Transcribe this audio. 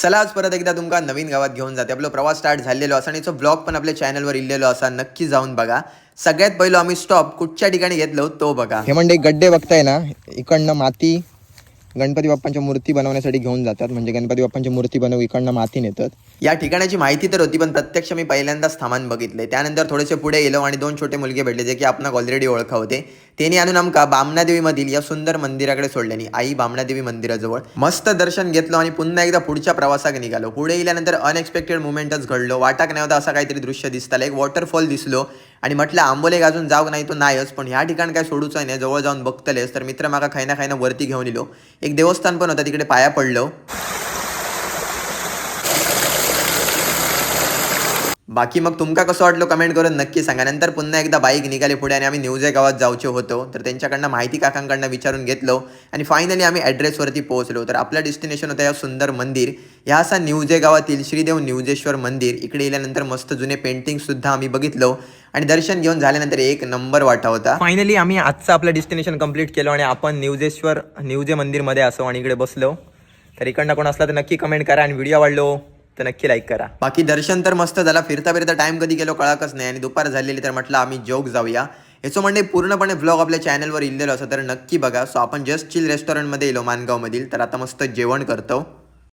चला आज परत एकदा तुमका नवीन गावात घेऊन जाते. आपला प्रवास स्टार्ट झालेलो असा आणि तो ब्लॉग पण आपल्या चॅनलवर इल्लेलो असा, नक्की जाऊन बघा. सगळ्यात पहिलं आम्ही स्टॉप कुठच्या ठिकाणी घेतलो तो बघा. हे म्हणजे गड्डे बघताय ना, इकडनं माती गणपती बाप्पांच्या मूर्ती बनवण्यासाठी घेऊन जातात. म्हणजे गणपती बाप्पांची मूर्ती बनवू इकडनं माती नेतात. या ठिकाणाची माहिती तर होती, पण प्रत्यक्ष मी पहिल्यांदाच थांबान बघितले. त्यानंतर थोडेसे पुढे गेलो आणि दोन छोटे मुलगे भेटले जे की आपणाक ऑलरेडी ओळखा होते. त्यांनी आणून आमका बामणादेवी मधील या सुंदर मंदिराकडे सोडल्यानी, आई बामणादेवी मंदिराजवळ मस्त दर्शन घेतलो आणि पुन्हा एकदा पुढच्या प्रवासाक निघालो. पुढे गेल्यानंतर अनएक्सपेक्टेड मुवमेंटच घडलो. वाटाक नाही होता असा काहीतरी दृश्य दिसतालं. एक वॉटरफॉल दिसलो आणि म्हटलं आंबोले अजून जाऊ नाही तो नाहीच, पण ह्या ठिकाण काय सोडूच नाही, जवळ जाऊन बघतलेस. तर मित्र मागा खायना खायना वरती घेऊन इलो. एक देवस्थान पण होता, तिकडे पाया पडलो. बाकी मग तुमका कसं वाटलं कमेंट करून नक्की सांगा. नंतर पुन्हा एकदा बाईक निघाले पुढे आणि आम्ही न्यूजे गावात जाऊचे होतो. तर त्यांच्याकडनं माहिती काकांकडनं विचारून घेतलो आणि फायनली आम्ही ॲड्रेसवरती पोहोचलो. तर आपलं डेस्टिनेशन होतं या सुंदर मंदिर. ह्या असा न्यूजे गावातील श्रीदेव न्यूजेश्वर मंदिर. इकडे येल्यानंतर मस्त जुने पेंटिंगसुद्धा आम्ही बघितलो आणि दर्शन घेऊन झाल्यानंतर एक नंबर वाटा होता. फायनली आम्ही आजचं आपलं डेस्टिनेशन कंप्लीट केलो आणि आपण न्यूजे मंदिरमध्ये असो आणि इकडे बसलो. तर इकडनं कोण असला तर नक्की कमेंट करा आणि व्हिडिओ आवडलो तर नक्की लाईक करा. बाकी दर्शन तर मस्त झाला. फिरता फिरता टाइम कधी गेलो कळाकच नाही आणि दुपार झालेली, तर म्हटलं आम्ही जोग जाऊया. याचं म्हणजे पूर्णपणे व्लॉग आपल्या चॅनलवर इल्लेलो असं तर नक्की बघा. सो आपण जस्ट चिल रेस्टॉरंटमध्ये येलो मानगावमधील. तर आता मस्त जेवण करतो.